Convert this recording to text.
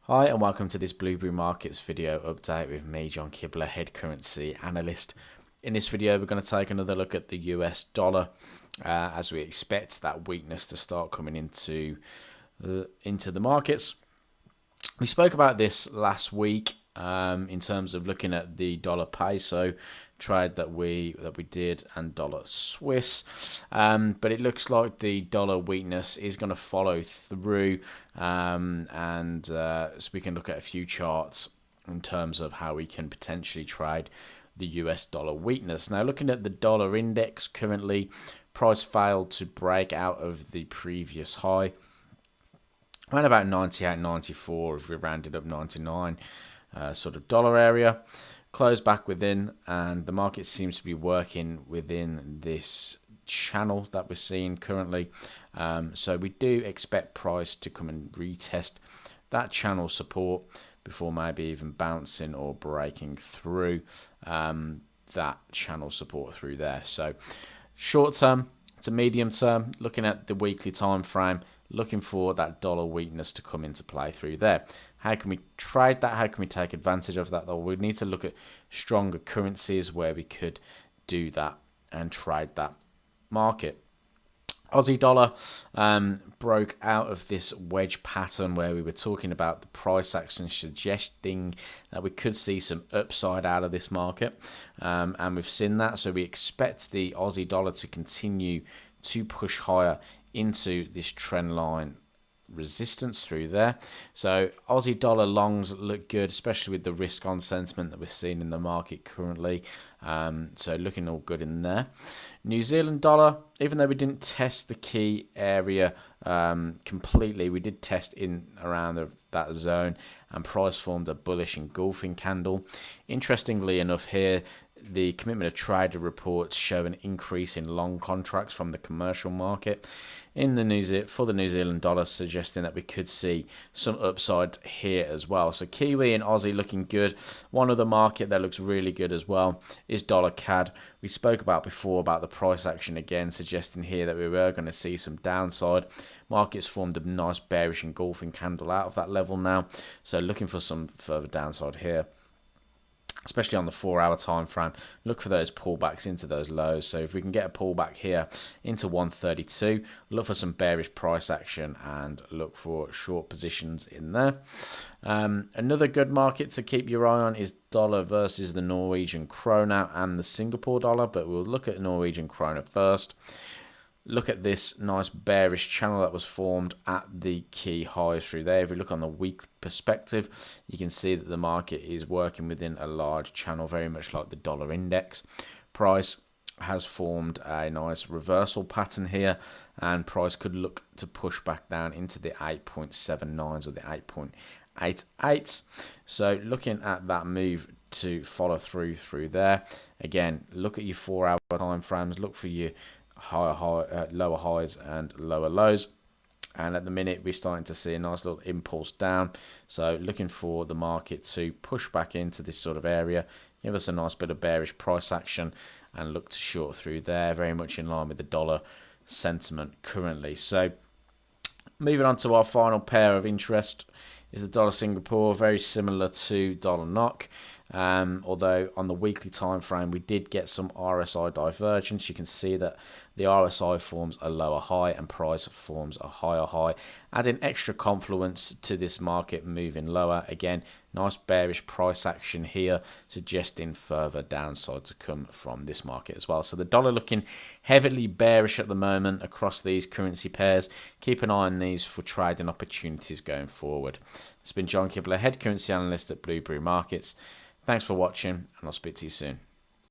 Hi and welcome to this Blueberry Markets video update with me, John Kibler, head currency analyst. In this video we're going to take another look at the US dollar as we expect that weakness to start coming into the markets. We spoke about this last week in terms of looking at the dollar peso trade that we did and dollar Swiss, but it looks like the dollar weakness is going to follow through, so we can look at a few charts in terms of how we can potentially trade the US dollar weakness. Now, looking at the dollar index currently, price failed to break out of the previous high around about 98.94, if we rounded up 99 sort of dollar area, closed back within, and the market seems to be working within this channel that we're seeing currently. So we do expect price to come and retest that channel support before maybe even bouncing or breaking through that channel support through there. So short term to medium term, looking at the weekly time frame, looking for that dollar weakness to come into play through there. How can we trade that? How can we take advantage of that? Though we need to look at stronger currencies where we could do that and trade that market. Aussie dollar broke out of this wedge pattern where we were talking about the price action suggesting that we could see some upside out of this market, and we've seen that. So we expect the Aussie dollar to continue to push higher into this trend line resistance through there. So Aussie dollar longs look good, especially with the risk on sentiment that we're seeing in the market currently. So looking all good in there. New Zealand dollar, even though we didn't test the key area completely, we did test in around that zone, and price formed a bullish engulfing candle. Interestingly enough here, the commitment of trader reports show an increase in long contracts from the commercial market in the for the New Zealand dollar, suggesting that we could see some upside here as well. So Kiwi and Aussie looking good. One other market that looks really good as well is dollar CAD. We spoke about before about the price action again, suggesting here that we were going to see some downside. Markets formed a nice bearish engulfing candle out of that level now, so looking for some further downside here, especially on the 4-hour time frame. Look for those pullbacks into those lows. So if we can get a pullback here into 132, look for some bearish price action and look for short positions in there. Another good market to keep your eye on is dollar versus the Norwegian krona and the Singapore dollar, but we'll look at Norwegian krona first. Look at this nice bearish channel that was formed at the key highs through there. If we look on the week perspective, you can see that the market is working within a large channel, very much like the dollar index. Price has formed a nice reversal pattern here, and price could look to push back down into the 8.79s or the 8.88s. So looking at that move to follow through there. Again, look at your 4-hour time frames, look for your lower highs and lower lows, and at the minute we're starting to see a nice little impulse down. So looking for the market to push back into this sort of area, give us a nice bit of bearish price action and look to short through there, very much in line with the dollar sentiment currently. So moving on to our final pair of interest is the dollar Singapore, very similar to dollar NOK. Although on the weekly time frame we did get some RSI divergence. You can see that the RSI forms a lower high and price forms a higher high, adding extra confluence to this market moving lower. Again, nice bearish price action here, suggesting further downside to come from this market as well. So the dollar looking heavily bearish at the moment across these currency pairs. Keep an eye on these for trading opportunities going forward. It's been John Kibler, head currency analyst at Blueberry Markets. Thanks for watching, and I'll speak to you soon.